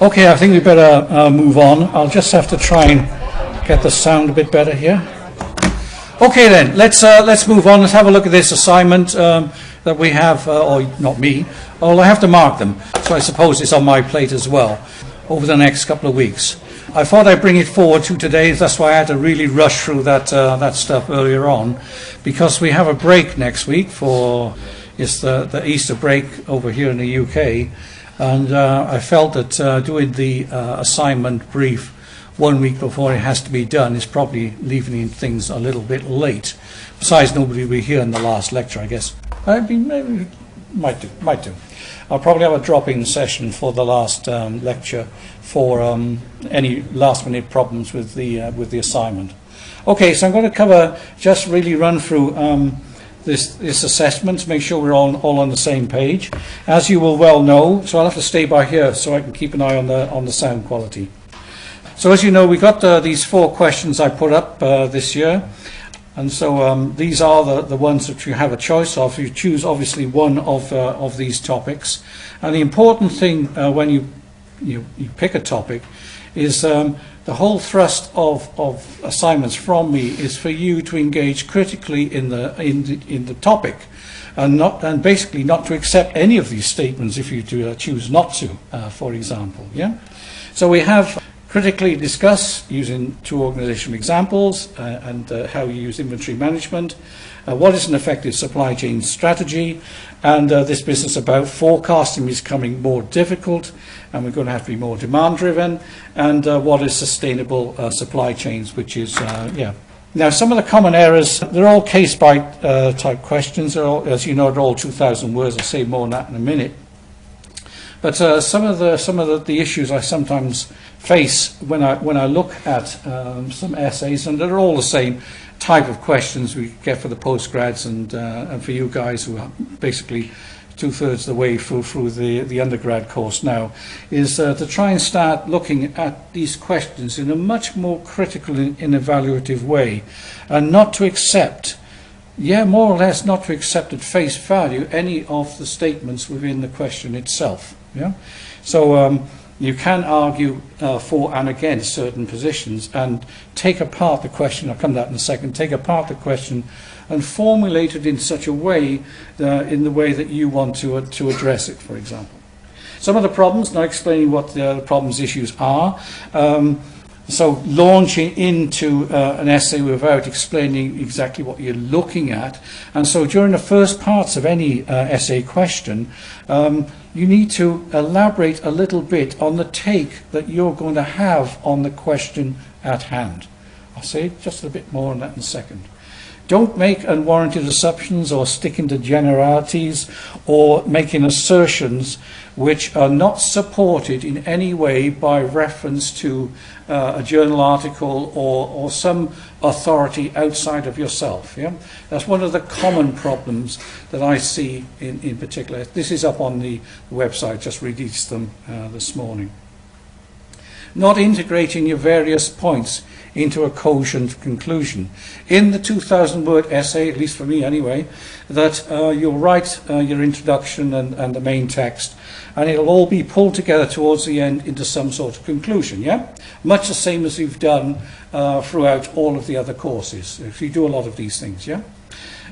Okay, I think we better move on. I'll just have to try and get the sound a bit better here. Okay then, let's move on. Let's have a look at this assignment that we have, or not me. Well, I have to mark them, so I suppose it's on my plate as well over the next couple of weeks. I thought I'd bring it forward to today. That's why I had to really rush through that stuff earlier on, because we have a break next week for it's the Easter break over here in the UK. And I felt that doing the assignment brief 1 week before it has to be done is probably leaving things a little bit late. Besides, nobody will be here in the last lecture, I guess. Maybe might do. I'll probably have a drop-in session for the last lecture for any last-minute problems with the assignment. Okay, so I'm going to just really run through this assessment to make sure we're all on the same page. As you will well know, so I'll have to stay by here so I can keep an eye on the sound quality. So as you know, we got these 4 questions I put up this year, and so these are the ones that you have a choice of. You choose obviously one of these topics, and the important thing when you pick a topic is the whole thrust of assignments from me is for you to engage critically in the topic, and basically not to accept any of these statements if you choose not to, for example. Yeah. So we have critically discuss using 2 organizational examples and how you use inventory management. What is an effective supply chain strategy? And this business about forecasting is becoming more difficult, and we're going to have to be more demand driven. And what is sustainable supply chains, which is, Now, some of the common errors, they're all case by type questions. They're all, as you know, they're all 2,000 words. I'll say more on that in a minute. But some of the issues I sometimes face when I look at some essays, and they're all the same type of questions we get for the postgrads and for you guys who are basically 2/3 of the way through the undergrad course now, is to try and start looking at these questions in a much more critical and evaluative way, and not to accept, more or less not to accept at face value any of the statements within the question itself. Yeah, so you can argue for and against certain positions and take apart the question. I'll come to that in a second. Take apart the question and formulate it in such a way, in the way that you want to address it, for example. Some of the problems, now explaining what the problems issues are. So launching into an essay without explaining exactly what you're looking at. And so during the first parts of any essay question, you need to elaborate a little bit on the take that you're going to have on the question at hand. I'll say just a bit more on that in a second. Don't make unwarranted assumptions or stick into generalities or making assertions which are not supported in any way by reference to a journal article or some authority outside of yourself. Yeah? That's one of the common problems that I see in particular. This is up on the website, just released them this morning. Not integrating your various points into a cogent conclusion. In the 2,000-word essay, at least for me anyway, that you'll write your introduction and the main text, and it'll all be pulled together towards the end into some sort of conclusion, yeah? Much the same as we've done throughout all of the other courses. If you do a lot of these things, yeah?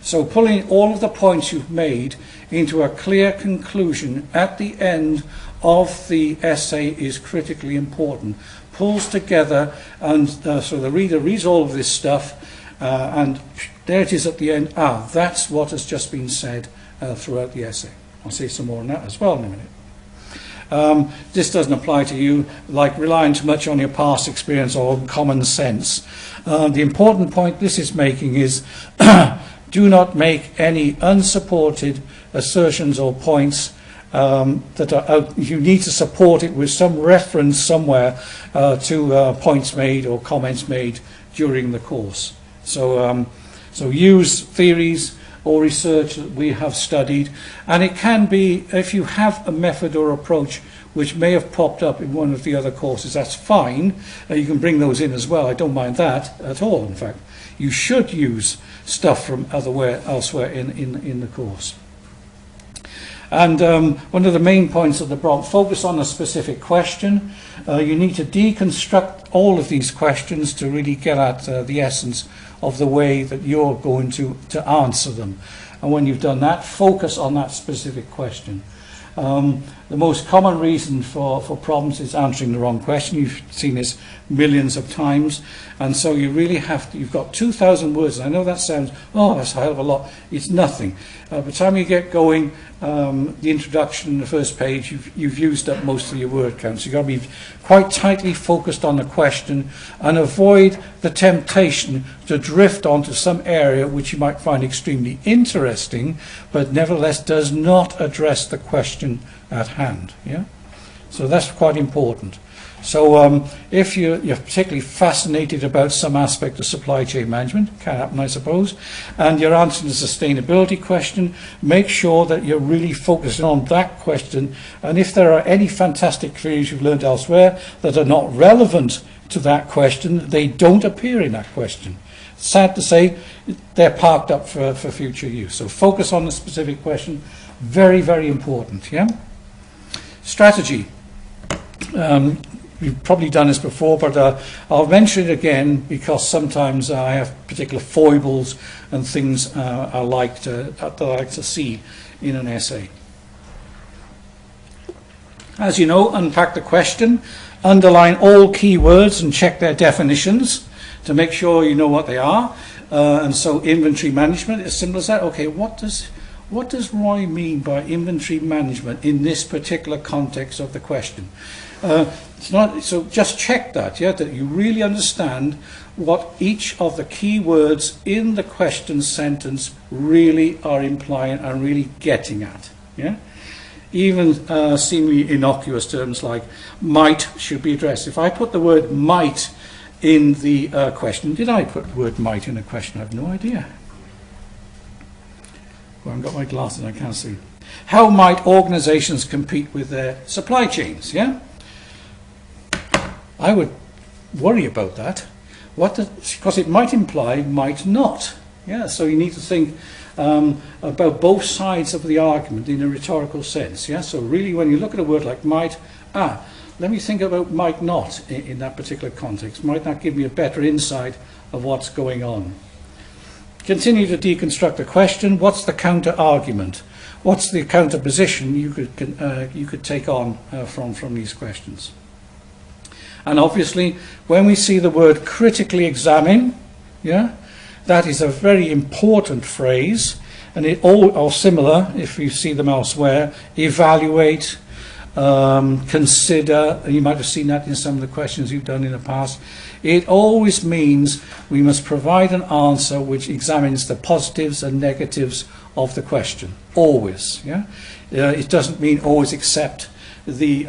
So pulling all of the points you've made into a clear conclusion at the end of the essay is critically important. Pulls together, and so the reader reads all of this stuff, and there it is at the end. That's what has just been said throughout the essay. I'll say some more on that as well in a minute. This doesn't apply to you, like relying too much on your past experience or common sense. The important point this is making is do not make any unsupported assertions or points that are out. You need to support it with some reference somewhere to points made or comments made during the course. So use theories or research that we have studied, and it can be, if you have a method or approach which may have popped up in one of the other courses, that's fine. You can bring those in as well. I don't mind that at all, in fact. You should use stuff from elsewhere in the course. And one of the main points of the prompt, focus on a specific question. You need to deconstruct all of these questions to really get at the essence of the way that you're going to answer them. And when you've done that, focus on that specific question. The most common reason for problems is answering the wrong question. You've seen this millions of times. And so you really have to, you've got 2,000 words. I know that sounds, oh, that's a hell of a lot. It's nothing. By the time you get going, the introduction, the first page, you've used up most of your word count. So you've got to be quite tightly focused on the question and avoid the temptation to drift onto some area which you might find extremely interesting, but nevertheless does not address the question at hand. Yeah? So that's quite important. So if you're particularly fascinated about some aspect of supply chain management, can happen I suppose, and you're answering the sustainability question, make sure that you're really focusing on that question. And if there are any fantastic theories you've learned elsewhere that are not relevant to that question, they don't appear in that question. Sad to say, they're parked up for future use. So focus on the specific question, very, very important. Yeah? Strategy. We've probably done this before, but I'll mention it again because sometimes I have particular foibles and things that I like to see in an essay. As you know, unpack the question, underline all keywords and check their definitions to make sure you know what they are. And so inventory management, as simple as that. Okay, what does Roy mean by inventory management in this particular context of the question? So just check that, yeah, that you really understand what each of the key words in the question sentence really are implying and really getting at. Yeah? Even seemingly innocuous terms like might should be addressed. If I put the word might in the question, did I put the word might in a question? I have no idea. Well, I haven't got my glasses, I can't see. How might organizations compete with their supply chains? Yeah? I would worry about that. Because it might imply might not. Yeah, so you need to think about both sides of the argument in a rhetorical sense. Yeah, so really when you look at a word like might, let me think about might not in that particular context. Might not give me a better insight of what's going on. Continue to deconstruct the question. What's the counter argument? What's the counter position you could take on from these questions? And obviously, when we see the word critically examine, yeah, that is a very important phrase, and it all are similar if you see them elsewhere. Evaluate, consider, and you might have seen that in some of the questions you've done in the past. It always means we must provide an answer which examines the positives and negatives of the question. Always, yeah. It doesn't mean always accept the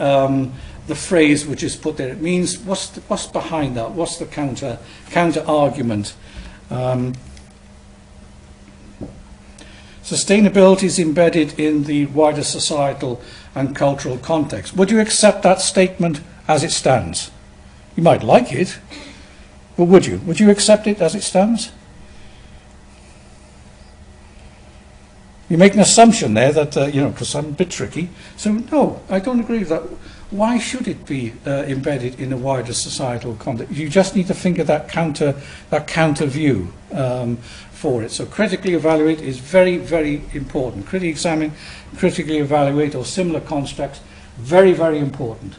phrase which is put there. It means what's behind that? What's the counter argument? Sustainability is embedded in the wider societal and cultural context. Would you accept that statement as it stands? You might like it, but would you? Would you accept it as it stands? You make an assumption there that, because I'm a bit tricky. So no, I don't agree with that. Why should it be embedded in a wider societal context? You just need to think of that counter view for it. So critically evaluate is very, very important. Critically examine, critically evaluate, or similar constructs, very, very important.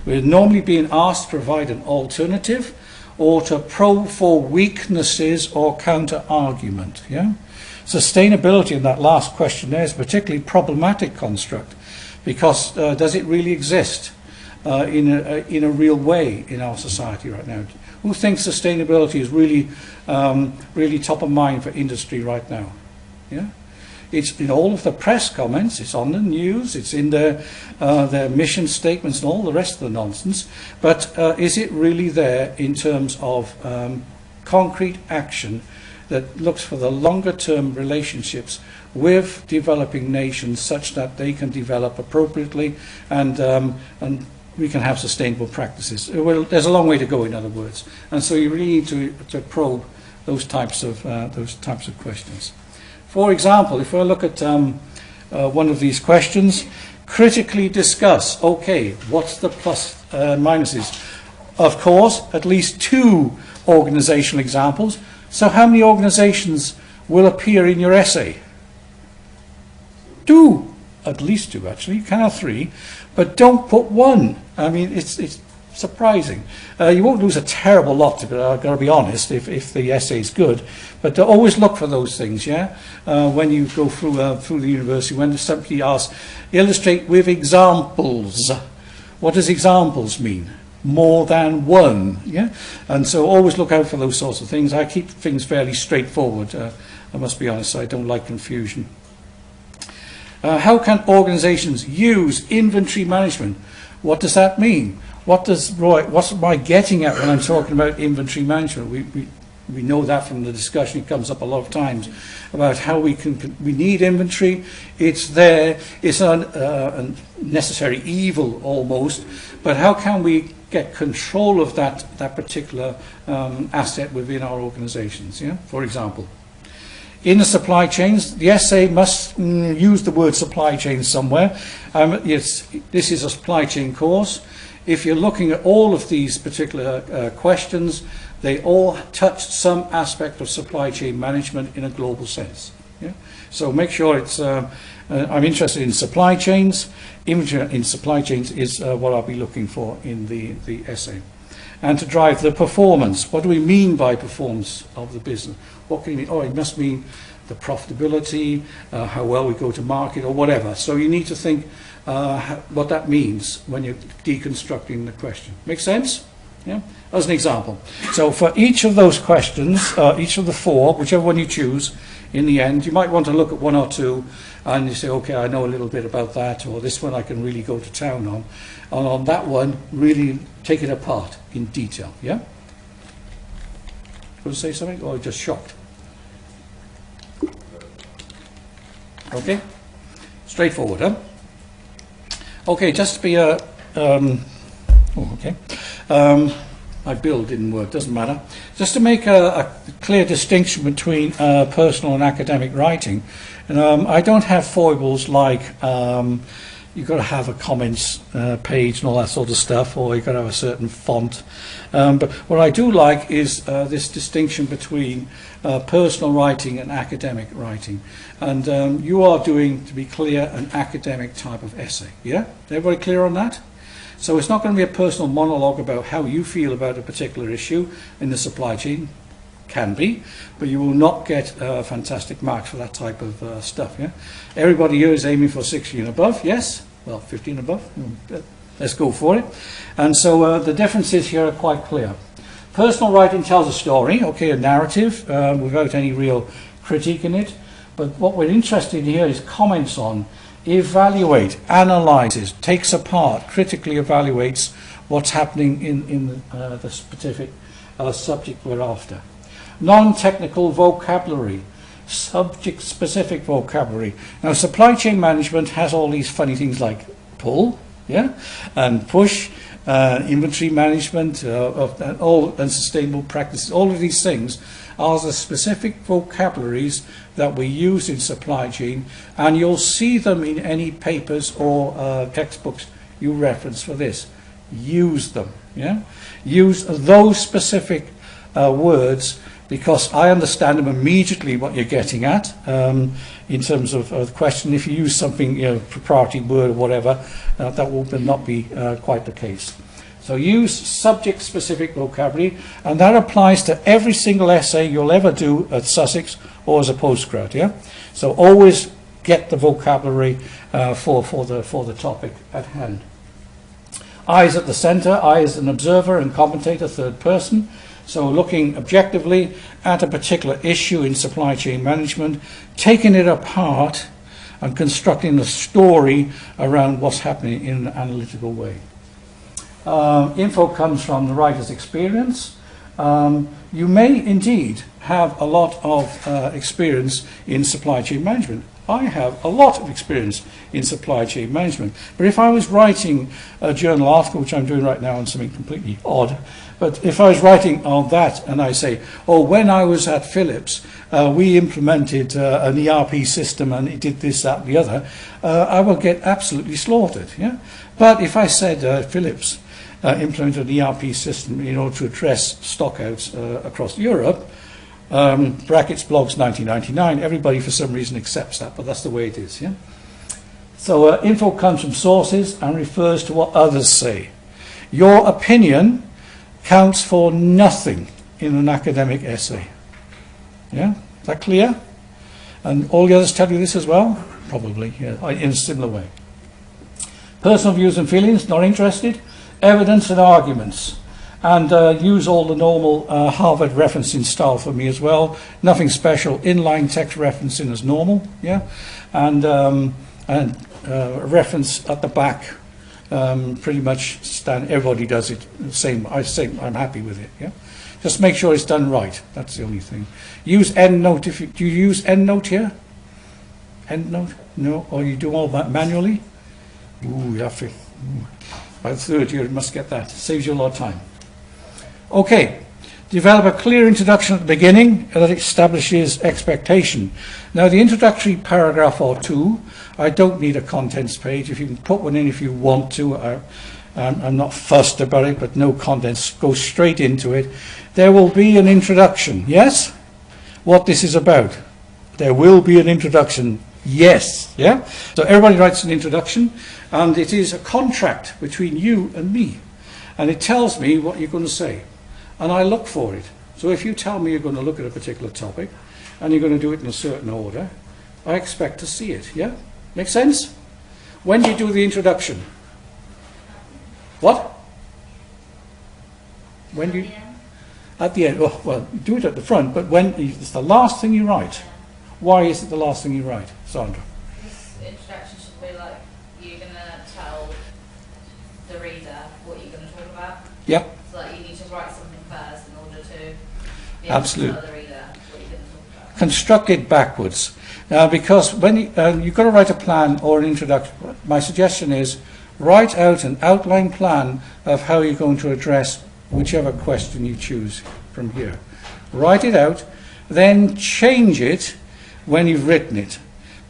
We're normally being asked to provide an alternative or to probe for weaknesses or counter argument. Yeah? Sustainability in that last question there is a particularly problematic construct because does it really exist in a real way in our society right now? Who thinks sustainability is really really top of mind for industry right now? Yeah? It's in all of the press comments, it's on the news, it's in their mission statements and all the rest of the nonsense. But is it really there in terms of concrete action that looks for the longer term relationships with developing nations such that they can develop appropriately and we can have sustainable practices? Well, there's a long way to go, in other words. And so you really need to probe those types of questions. For example, if I look at one of these questions. Critically discuss, okay, what's the plus and minuses? Of course, at least 2 organizational examples. So how many organizations will appear in your essay? 2, at least 2 actually. You can have 3, but don't put 1. I mean, it's surprising. You won't lose a terrible lot, I've got to be honest, if the essay is good. But always look for those things, yeah? When you go through the university, when somebody asks, illustrate with examples. What does examples mean? More than 1, yeah? And so always look out for those sorts of things. I keep things fairly straightforward. I must be honest, I don't like confusion. How can organizations use inventory management? What does that mean? What am I getting at when I'm talking about inventory management? We know that from the discussion. It comes up a lot of times about how we need inventory. It's there. It's a necessary evil almost. But how can we get control of that particular asset within our organizations? Yeah? For example, in the supply chains, the essay must use the word supply chain somewhere. This is a supply chain course. If you're looking at all of these particular questions, they all touch some aspect of supply chain management in a global sense. Yeah? So make sure it's, I'm interested in supply chains. Image in supply chains is what I'll be looking for in the essay. And to drive the performance. What do we mean by performance of the business? What can you mean? Oh, it must mean the profitability, how well we go to market or whatever. So you need to think what that means when you're deconstructing the question. Make sense? Yeah? As an example. So for each of those questions, each of the 4, whichever one you choose, in the end, you might want to look at 1 or 2 and you say, okay, I know a little bit about that, or this one I can really go to town on. And on that one, really take it apart in detail. Yeah? Want to say something? Or just shocked? Okay? Straightforward, huh? Okay, just to be a... my bill didn't work, doesn't matter. Just to make a clear distinction between personal and academic writing. And, I don't have foibles like you've got to have a comments page and all that sort of stuff, or you've got to have a certain font. But what I do like is this distinction between personal writing and academic writing. And you are doing, to be clear, an academic type of essay. Yeah? Everybody clear on that? So it's not going to be a personal monologue about how you feel about a particular issue in the supply chain. Can be, but you will not get fantastic marks for that type of stuff. Yeah, everybody here is aiming for 60 and above. Yes, well, 15 and above. Let's go for it. And so the differences here are quite clear. Personal writing tells a story, okay, a narrative without any real critique in it. But what we're interested in here is comments on, evaluate, analyzes, takes apart, critically evaluates what's happening in the specific subject we're after. Non-technical vocabulary, subject-specific vocabulary. Now, supply chain management has all these funny things like pull, yeah, and push, inventory management, and sustainable practices. All of these things are the specific vocabularies that we use in supply chain, and you'll see them in any papers or textbooks you reference for this. Use them, yeah. Use those specific words, because I understand them immediately what you're getting at in terms of the question. If you use something, proprietary word or whatever, that will not be quite the case. So use subject-specific vocabulary, and that applies to every single essay you'll ever do at Sussex or as a postgrad. Yeah. So always get the vocabulary for the topic at hand. I is at the centre. I is an observer and commentator, third person. So looking objectively at a particular issue in supply chain management, taking it apart and constructing a story around what's happening in an analytical way. Info comes from the writer's experience. You may indeed have a lot of experience in supply chain management. I have a lot of experience in supply chain management. But if I was writing a journal article, which I'm doing right now on something completely odd, but if I was writing on that and I say, oh, when I was at Philips, we implemented an ERP system and it did this, that, and the other, I will get absolutely slaughtered. Yeah? But if I said Philips implemented an ERP system in order to address stockouts across Europe, brackets blogs 1999, everybody for some reason accepts that, but that's the way it is. Yeah? So info comes from sources and refers to what others say. Your opinion counts for nothing in an academic essay. Yeah? Is that clear? And all the others tell you this as well? Probably, yeah, in a similar way. Personal views and feelings, not interested. Evidence and arguments. And use all the normal Harvard referencing style for me as well. Nothing special. Inline text referencing as normal. Yeah? And a reference at the back. Pretty much everybody does it the same. I'm happy with it. Yeah, just make sure it's done right. That's the only thing. Use EndNote. Do you use EndNote here? EndNote? No, or you do all that manually? Ooh, you have to. By the third year, you must get that. Saves you a lot of time. Okay. Develop a clear introduction at the beginning that establishes expectation. Now, the introductory paragraph or two, I don't need a contents page. If you can put one in if you want to, I'm not fussed about it, but no contents. Go straight into it. There will be an introduction. Yes? What this is about. There will be an introduction. Yes. Yeah? So everybody writes an introduction, and it is a contract between you and me. And it tells me what you're going to say. And I look for it. So if you tell me you're going to look at a particular topic and you're going to do it in a certain order, I expect to see it. Yeah? Make sense? When do you do the introduction? What? When do you? At the end. Well, you do it at the front, but when it's the last thing you write. Why is it the last thing you write, Sandra? This introduction should be like you're going to tell the reader what you're going to talk about. Yep. So like you need to write something first in order to be able Absolutely. to tell the reader what you're going to talk about. Construct it backwards. Because when you've got to write a plan or an introduction, my suggestion is write out an outline plan of how you're going to address whichever question you choose from here. Write it out, then change it when you've written it.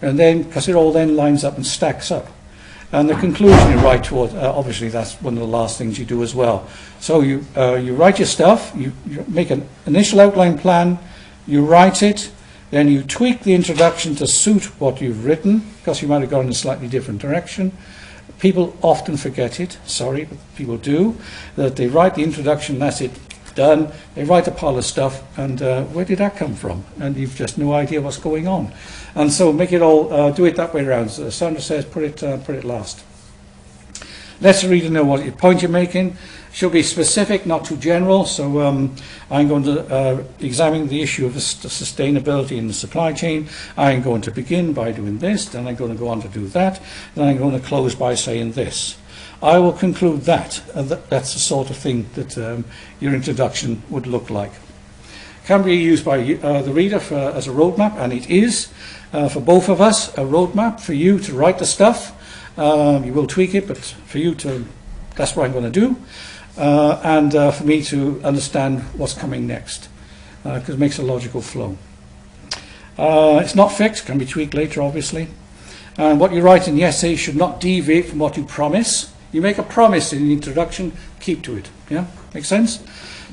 And then, because it all then lines up and stacks up. And the conclusion you write towards, obviously that's one of the last things you do as well. So you write your stuff, you make an initial outline plan, you write it, then you tweak the introduction to suit what you've written, because you might have gone in a slightly different direction. People often forget it, sorry, but people do, that they write the introduction, that's it, done. They write a pile of stuff, and where did that come from? And you've just no idea what's going on. And so make it all, do it that way around. So Sandra says, put it last. Let the reader know what point you're making. Should be specific, not too general. So I'm going to examine the issue of the sustainability in the supply chain. I'm going to begin by doing this, then I'm going to go on to do that, then I'm going to close by saying this. I will conclude that. That's the sort of thing that your introduction would look like. Can be used by the reader as a roadmap, and it is for both of us a roadmap for you to write the stuff. You will tweak it, but for you to, that's what I'm going to do, and for me to understand what's coming next, because it makes a logical flow. It's not fixed, can be tweaked later, obviously. And what you write in the essay should not deviate from what you promise. You make a promise in the introduction, keep to it. Yeah, make sense?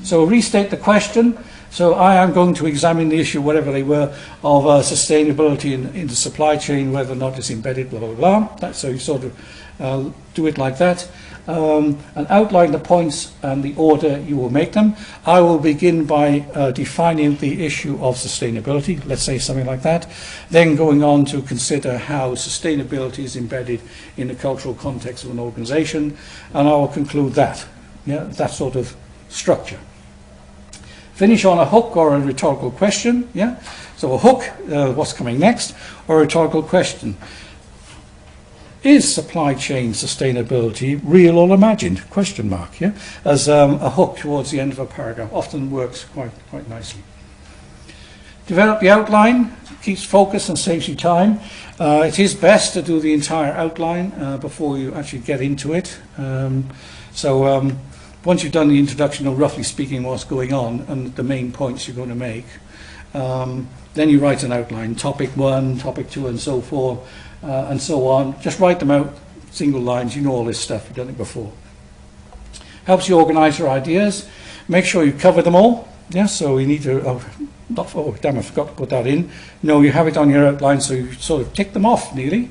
So restate the question. So I am going to examine the issue, whatever they were, of sustainability in the supply chain, whether or not it's embedded, blah, blah, blah. So you sort of do it like that. And outline the points and the order you will make them. I will begin by defining the issue of sustainability, let's say something like that, then going on to consider how sustainability is embedded in the cultural context of an organization, and I will conclude that. Yeah, that sort of structure. Finish on a hook or a rhetorical question. Yeah, so a hook, what's coming next, or a rhetorical question. Is supply chain sustainability real or imagined? Question mark. Yeah, as a hook towards the end of a paragraph often works quite nicely. Develop the outline, keeps focus and saves you time. It is best to do the entire outline before you actually get into it. Once you've done the introduction, or roughly speaking what's going on and the main points you're going to make, then you write an outline, topic 1, topic 2 and so forth, and so on. Just write them out, single lines, you know all this stuff, you've done it before. Helps you organise your ideas, make sure you cover them all. Yeah, so you need to, oh damn, I forgot to put that in. No, you have it on your outline, so you sort of tick them off nearly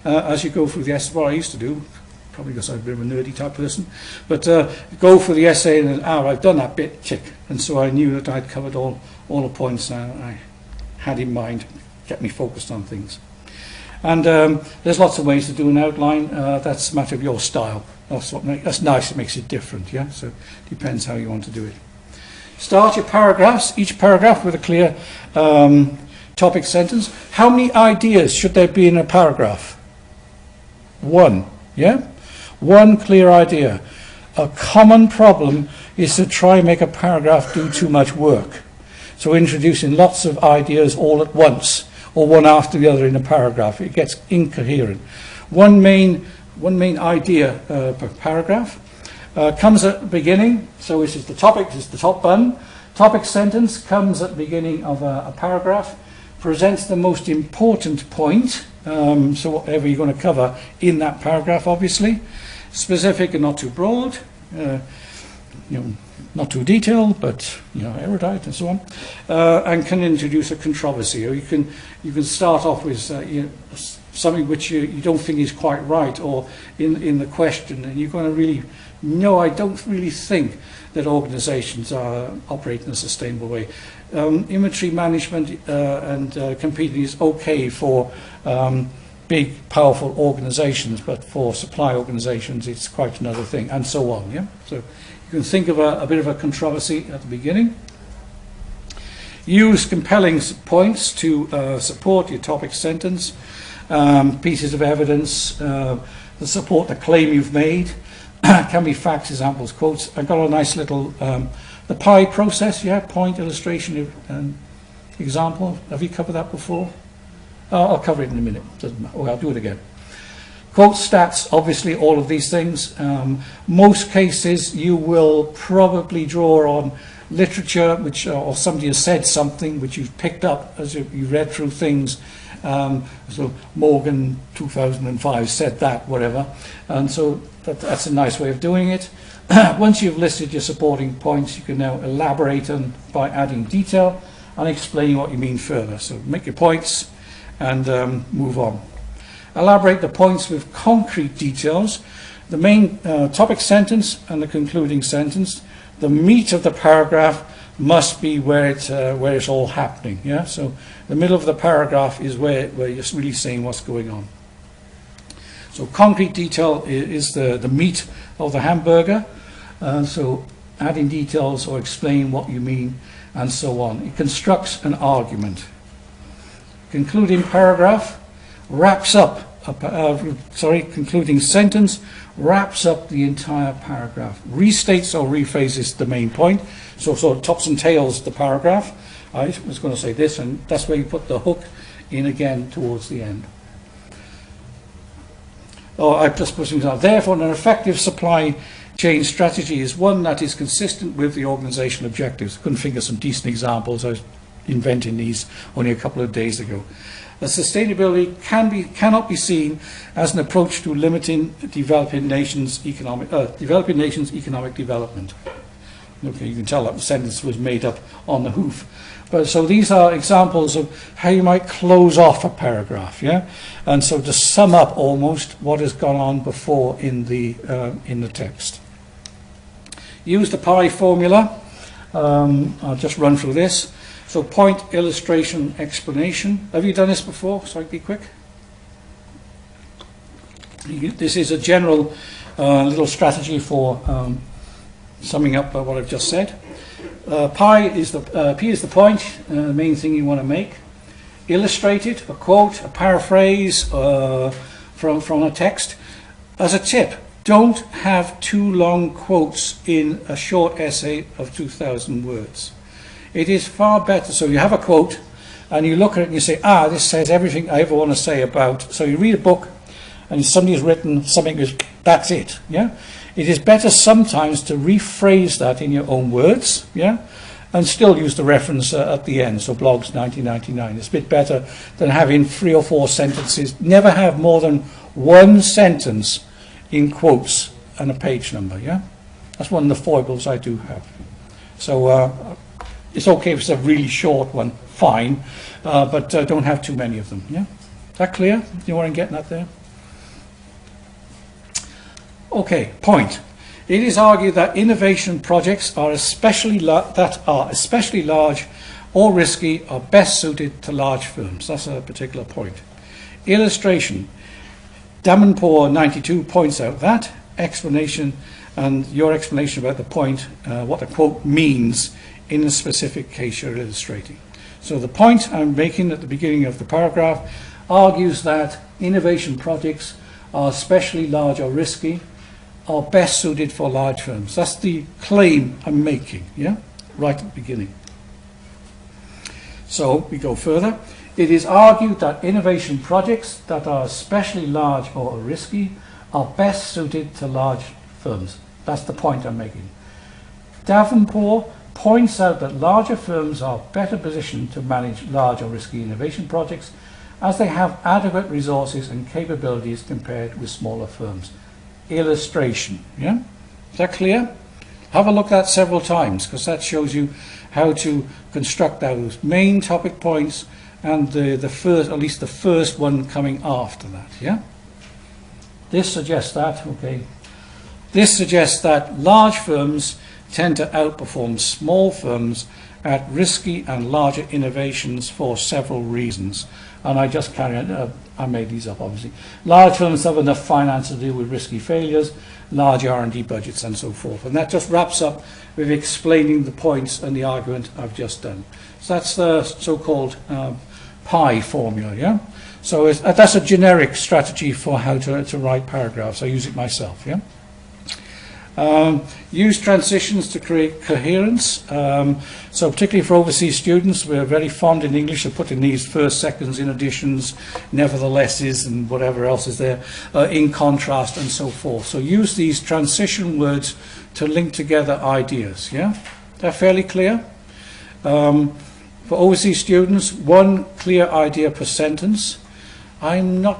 as you go through the essay. What I used to do, probably because I'm a bit of a nerdy type person, but go for the essay and I've done that bit, tick. And so I knew that I'd covered all the points I had in mind, kept me focused on things. And there's lots of ways to do an outline. That's a matter of your style. That's nice, it makes it different, yeah? So it depends how you want to do it. Start your paragraphs, each paragraph with a clear topic sentence. How many ideas should there be in a paragraph? 1, yeah? 1 clear idea. A common problem is to try and make a paragraph do too much work. So introducing lots of ideas all at once, or one after the other in a paragraph, it gets incoherent. One main idea per paragraph comes at the beginning. So this is the topic, this is the top button. Topic sentence comes at the beginning of a paragraph, presents the most important point, so whatever you're going to cover in that paragraph, obviously. Specific and not too broad, not too detailed, but erudite and so on, and can introduce a controversy. Or you can start off with something which you don't think is quite right, or in the question, and you're going to really, no, I don't really think that organisations are operating in a sustainable way. Inventory management and competing is okay for big, powerful organisations, but for supply organisations, it's quite another thing, and so on. Yeah, so you can think of a bit of a controversy at the beginning. Use compelling points to support your topic sentence, pieces of evidence that support the claim you've made. Can be facts, examples, quotes. I've got a nice little the PI process. Yeah, point, illustration, example. Have you covered that before? I'll cover it in a minute. Doesn't matter. Oh, I'll do it again. Quotes, stats, obviously all of these things. Most cases you will probably draw on literature, which or somebody has said something which you've picked up as you read through things. So Morgan 2005 said that, whatever. And so that's a nice way of doing it. Once you've listed your supporting points, you can now elaborate on by adding detail and explaining what you mean further. So make your points and move on. Elaborate the points with concrete details. The main topic sentence and the concluding sentence. The meat of the paragraph must be where it's all happening. Yeah. So the middle of the paragraph is where you're really saying what's going on. So concrete detail is the meat of the hamburger. So adding details or explain what you mean and so on. It constructs an argument. Concluding paragraph wraps up, concluding sentence wraps up the entire paragraph. Restates or rephrases the main point. So sort of tops and tails the paragraph. I was going to say this, and that's where you put the hook in again towards the end. I've just put things out. Therefore, an effective supply chain strategy is one that is consistent with the organizational objectives. I couldn't think of some decent examples. I was inventing these only a couple of days ago. Sustainability cannot be seen as an approach to limiting developing nations' economic development. Okay, you can tell that the sentence was made up on the hoof. But so these are examples of how you might close off a paragraph, yeah. And so to sum up almost what has gone on before in the text. Use the PI formula. I'll just run through this. So point, illustration, explanation. Have you done this before? So I can be quick. This is a general little strategy for summing up what I've just said. P is the point, the main thing you want to make. Illustrate it, a quote, a paraphrase from a text. As a tip, don't have too long quotes in a short essay of 2,000 words. It is far better, so you have a quote, and you look at it and you say, this says everything I ever want to say about. So you read a book and somebody has written something, that's it. Yeah, it is better sometimes to rephrase that in your own words. Yeah, and still use the reference at the end. So blogs 1999. It's a bit better than having 3 or 4 sentences. Never have more than one sentence in quotes and a page number. Yeah, that's one of the foibles I do have. So it's okay if it's a really short one, fine, but don't have too many of them. Yeah, is that clear? Do you know what I'm getting at there? Okay, point. It is argued that innovation projects are especially large or risky are best suited to large firms. That's a particular point. Illustration. Davenport 92 points out that explanation and your explanation about the point, what the quote means in a specific case you're illustrating. So the point I'm making at the beginning of the paragraph argues that innovation projects are especially large or risky, are best suited for large firms. That's the claim I'm making, yeah, right at the beginning. So we go further. It is argued that innovation projects that are especially large or risky are best suited to large firms. That's the point I'm making. Davenport points out that larger firms are better positioned to manage large or risky innovation projects as they have adequate resources and capabilities compared with smaller firms. Illustration, yeah? Is that clear? Have a look at that several times, because that shows you how to construct those main topic points and the first, at least the first one coming after that, yeah? This suggests that, okay, this suggests that large firms tend to outperform small firms at risky and larger innovations for several reasons. And I just carry on, I made these up obviously. Large firms have enough finance to deal with risky failures, large R&D budgets and so forth. And that just wraps up with explaining the points and the argument I've just done. So that's the so-called PI formula, yeah? So that's a generic strategy for how to write paragraphs. I use it myself, yeah? Use transitions to create coherence. So particularly for overseas students, we're very fond in English of putting these first, seconds, in additions, neverthelesses, and whatever else is there, in contrast and so forth. So use these transition words to link together ideas. Yeah, they're fairly clear. For overseas students, one clear idea per sentence. I don't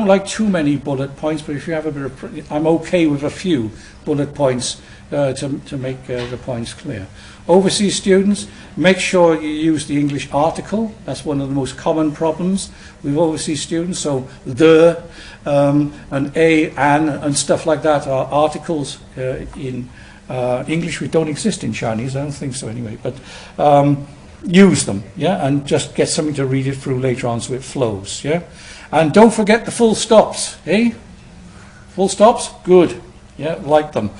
like too many bullet points, but if you have a bit of, I'm okay with a few bullet points to make the points clear. Overseas students, make sure you use the English article. That's one of the most common problems with overseas students. So the, and a, and stuff like that are articles in English which don't exist in Chinese. I don't think so anyway, but use them, yeah, and just get something to read it through later on so it flows, yeah. And don't forget the full stops, eh? Full stops, good, yeah, like them.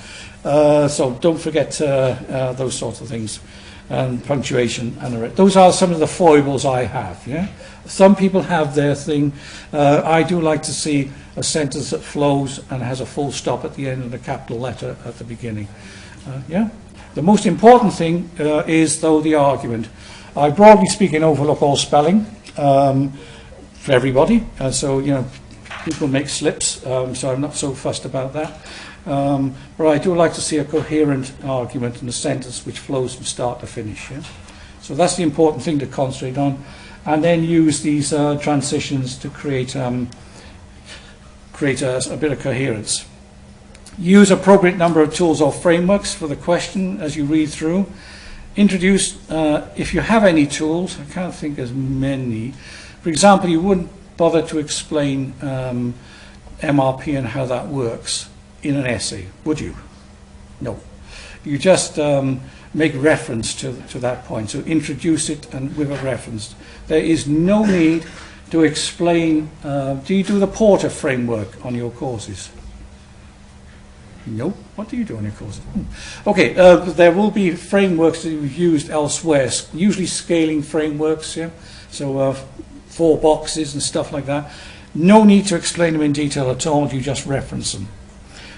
So don't forget those sorts of things, and punctuation and the rest. Those are some of the foibles I have, yeah. Some people have their thing. I do like to see a sentence that flows and has a full stop at the end and a capital letter at the beginning, yeah. The most important thing is, though, the argument. I, broadly speaking, overlook all spelling for everybody. So, you know, people make slips, so I'm not so fussed about that. But I do like to see a coherent argument in a sentence which flows from start to finish. Yeah? So that's the important thing to concentrate on. And then use these transitions to create a bit of coherence. Use appropriate number of tools or frameworks for the question as you read through. Introduce, if you have any tools, I can't think as many. For example, you wouldn't bother to explain MRP and how that works in an essay, would you? No. You just make reference to that point. So introduce it and with a reference. There is no need to explain. Do you do the Porter framework on your courses? No. What do you do on your courses? Okay, there will be frameworks that you've used elsewhere, usually scaling frameworks, yeah? So 4 boxes and stuff like that. No need to explain them in detail at all, you just reference them.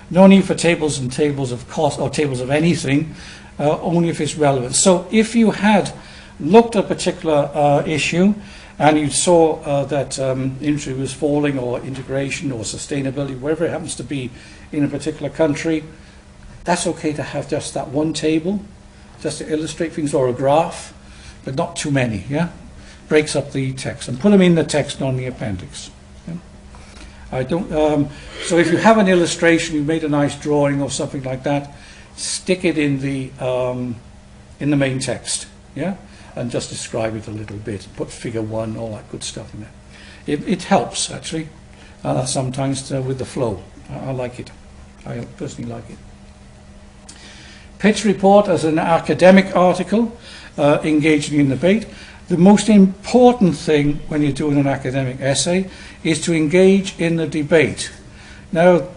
No need for tables and tables of cost or tables of anything, only if it's relevant. So if you had looked at a particular issue, and you saw that industry was falling, or integration, or sustainability, wherever it happens to be in a particular country, that's okay to have just that one table, just to illustrate things, or a graph, but not too many, yeah? Breaks up the text, and put them in the text, not in the appendix. Yeah? I don't, so if you have an illustration, you made a nice drawing or something like that, stick it in the main text, yeah? And just describe it a little bit, put figure 1, all that good stuff in there. It helps, actually, sometimes with the flow. I like it. I personally like it. Pitch report as an academic article, engaging in debate. The most important thing when you're doing an academic essay is to engage in the debate. Now,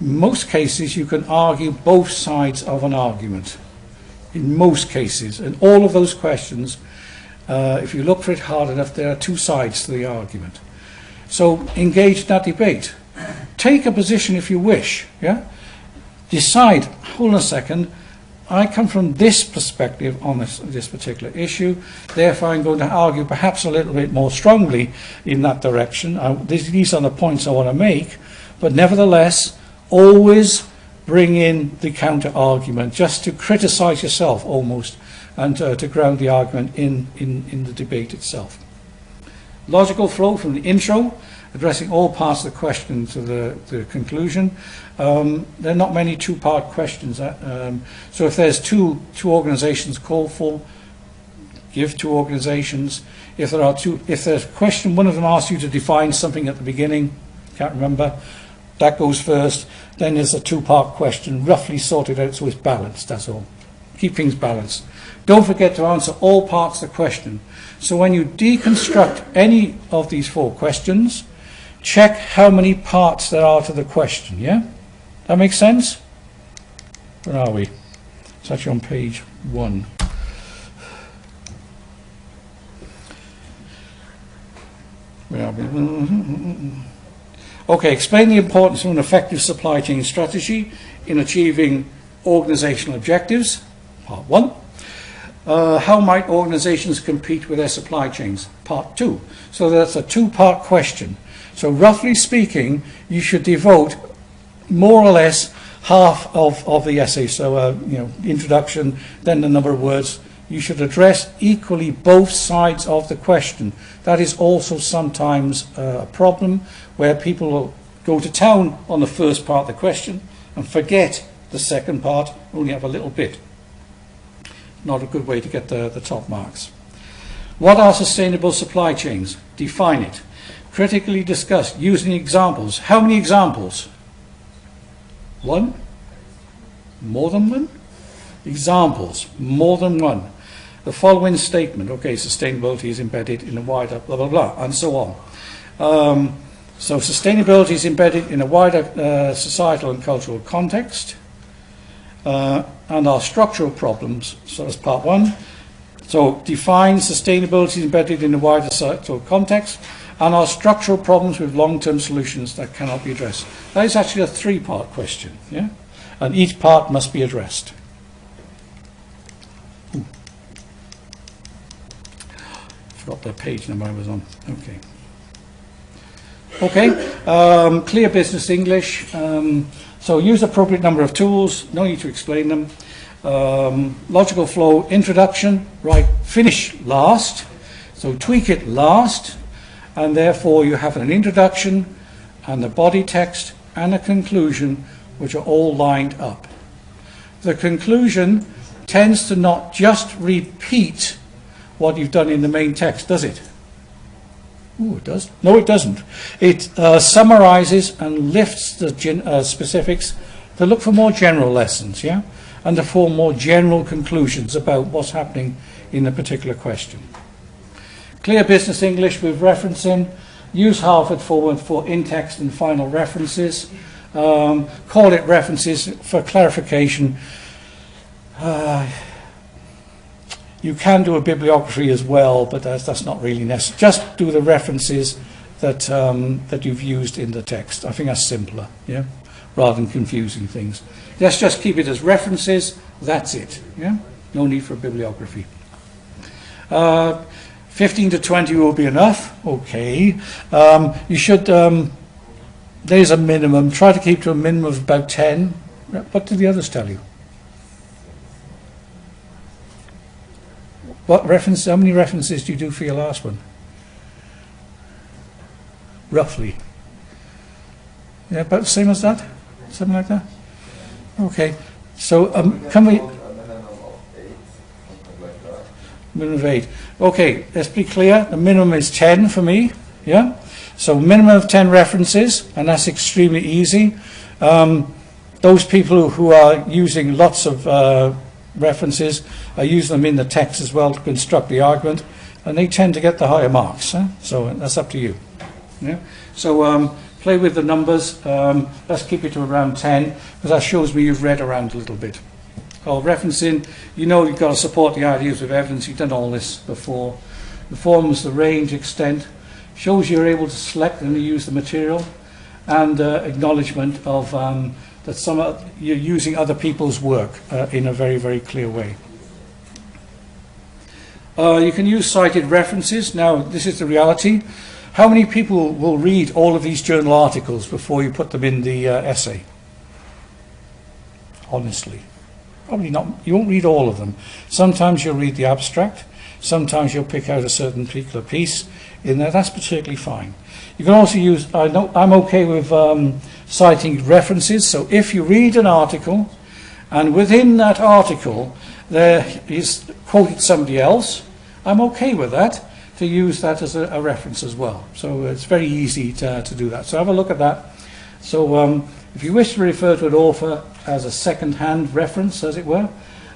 in most cases, you can argue both sides of an argument. In most cases, and all of those questions, if you look for it hard enough, there are two sides to the argument. So engage in that debate. Take a position if you wish. Yeah? Decide, hold on a second, I come from this perspective on this particular issue, therefore I'm going to argue perhaps a little bit more strongly in that direction. These are the points I want to make, but nevertheless, always bring in the counter argument, just to criticize yourself almost, and to ground the argument in the debate itself. Logical flow from the intro, addressing all parts of the question to the conclusion. There are not many two-part questions. So if there's two organizations called for, give two organizations. If there's a question, one of them asks you to define something at the beginning, can't remember, that goes first. Then there's a two-part question, roughly sorted out so it's balanced, that's all. Keep things balanced. Don't forget to answer all parts of the question. So when you deconstruct any of these 4 questions, check how many parts there are to the question, yeah? That makes sense? Where are we? It's actually on page 1. Where are we? Okay, explain the importance of an effective supply chain strategy in achieving organizational objectives, part 1. How might organizations compete with their supply chains, part 2. So that's a 2-part question. So roughly speaking, you should devote more or less half of the essay. So, introduction, then the number of words. You should address equally both sides of the question. That is also sometimes a problem, where people will go to town on the first part of the question and forget the second part, only have a little bit. Not a good way to get the top marks. What are sustainable supply chains? Define it. Critically discuss using examples. How many examples? 1? More than 1? Examples, more than 1. The following statement, okay, sustainability is embedded in a wider blah, blah, blah, and so on. So sustainability is embedded in a wider societal and cultural context, and our structural problems, so that's part 1. So define sustainability is embedded in a wider societal context, and our structural problems with long-term solutions that cannot be addressed. That is actually a 3-part question, yeah? And each part must be addressed. Forgot the page number I was on. Okay. Clear business English. So use appropriate number of tools. No need to explain them. Logical flow. Introduction. Right. Finish last. So tweak it last. And therefore you have an introduction and the body text and a conclusion, which are all lined up. The conclusion tends to not just repeat what you've done in the main text, does it? Ooh, it does. No, it doesn't. It summarizes and lifts the specifics to look for more general lessons, yeah? And to form more general conclusions about what's happening in a particular question. Clear business English with referencing. Use Harvard forward for in-text and final references. Call it references for clarification. You can do a bibliography as well, but that's not really necessary. Just do the references that you've used in the text. I think that's simpler, yeah, rather than confusing things. Let's just keep it as references. That's it, yeah. No need for a bibliography. 15 to 20 will be enough. Okay. You should, there's a minimum. Try to keep to a minimum of about 10. What did the others tell you? What reference? How many references do you do for your last one? Roughly. Yeah, about the same as that? Something like that? Okay. So, can we... Minimum of 8. Okay, let's be clear. The minimum is 10 for me. Yeah? So, minimum of 10 references, and that's extremely easy. Those people who are using lots of references are using them in the text as well to construct the argument, and they tend to get the higher marks. So, that's up to you. Yeah? So, play with the numbers. Let's keep it to around 10, because that shows me you've read around a little bit. Oh, referencing, you know you've got to support the ideas with evidence. You've done all this before. The forms, the range, extent, shows you're able to select and use the material, and acknowledgement of that you're using other people's work in a very, very clear way. You can use cited references. Now, this is the reality. How many people will read all of these journal articles before you put them in the essay? Honestly. Probably not. You won't read all of them. Sometimes you'll read the abstract. Sometimes you'll pick out a certain particular piece in there. That's particularly fine. You can also use, I'm okay with citing references. So if you read an article, and within that article there is quoted somebody else, I'm okay with that, to use that as a reference as well. So it's very easy to do that. So have a look at that. So if you wish to refer to an author as a second-hand reference, as it were,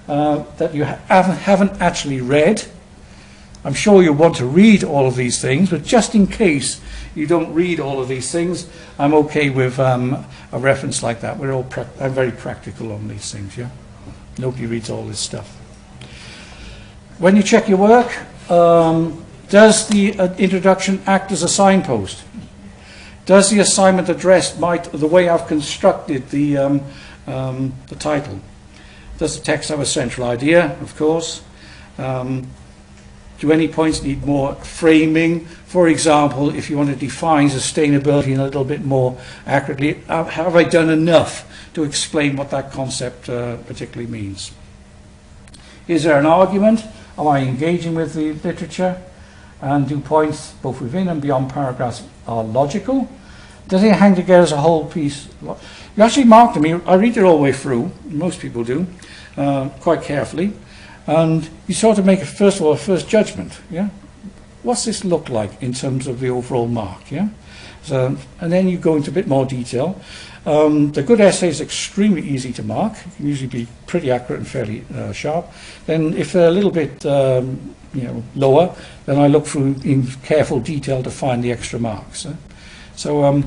that you haven't actually read, I'm sure you'll want to read all of these things, but just in case you don't read all of these things, I'm okay with a reference like that. I'm very practical on these things, yeah? Nobody reads all this stuff. When you check your work, does the introduction act as a signpost? Does the assignment address the way I've constructed the title? Does the text have a central idea? Of course. Do any points need more framing? For example, if you want to define sustainability in a little bit more accurately, have I done enough to explain what that concept particularly means? Is there an argument? Am I engaging with the literature? And do points both within and beyond paragraphs are logical? Does it hang together as a whole piece? You actually mark them. I read it all the way through. Most people do, quite carefully. And you sort of make, first of all, a first judgment. Yeah, what's this look like in terms of the overall mark? Yeah, so, and then you go into a bit more detail. The good essay is extremely easy to mark. It can usually be pretty accurate and fairly sharp. Then, if they're a little bit lower, then I look through in careful detail to find the extra marks. So it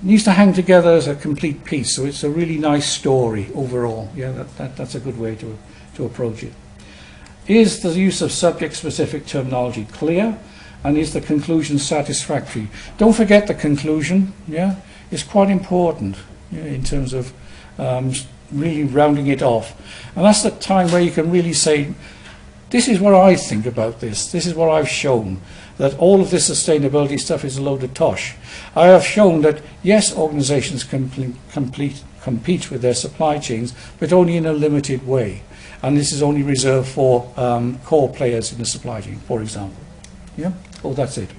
needs to hang together as a complete piece. So it's a really nice story overall. Yeah, that's a good way to approach it. Is the use of subject-specific terminology clear? And is the conclusion satisfactory? Don't forget the conclusion. Yeah, it's quite important, yeah, in terms of really rounding it off. And that's the time where you can really say, this is what I think about this. This is what I've shown, that all of this sustainability stuff is a load of tosh. I have shown that, yes, organizations can compete with their supply chains, but only in a limited way. And this is only reserved for core players in the supply chain, for example. Yeah? Oh, that's it.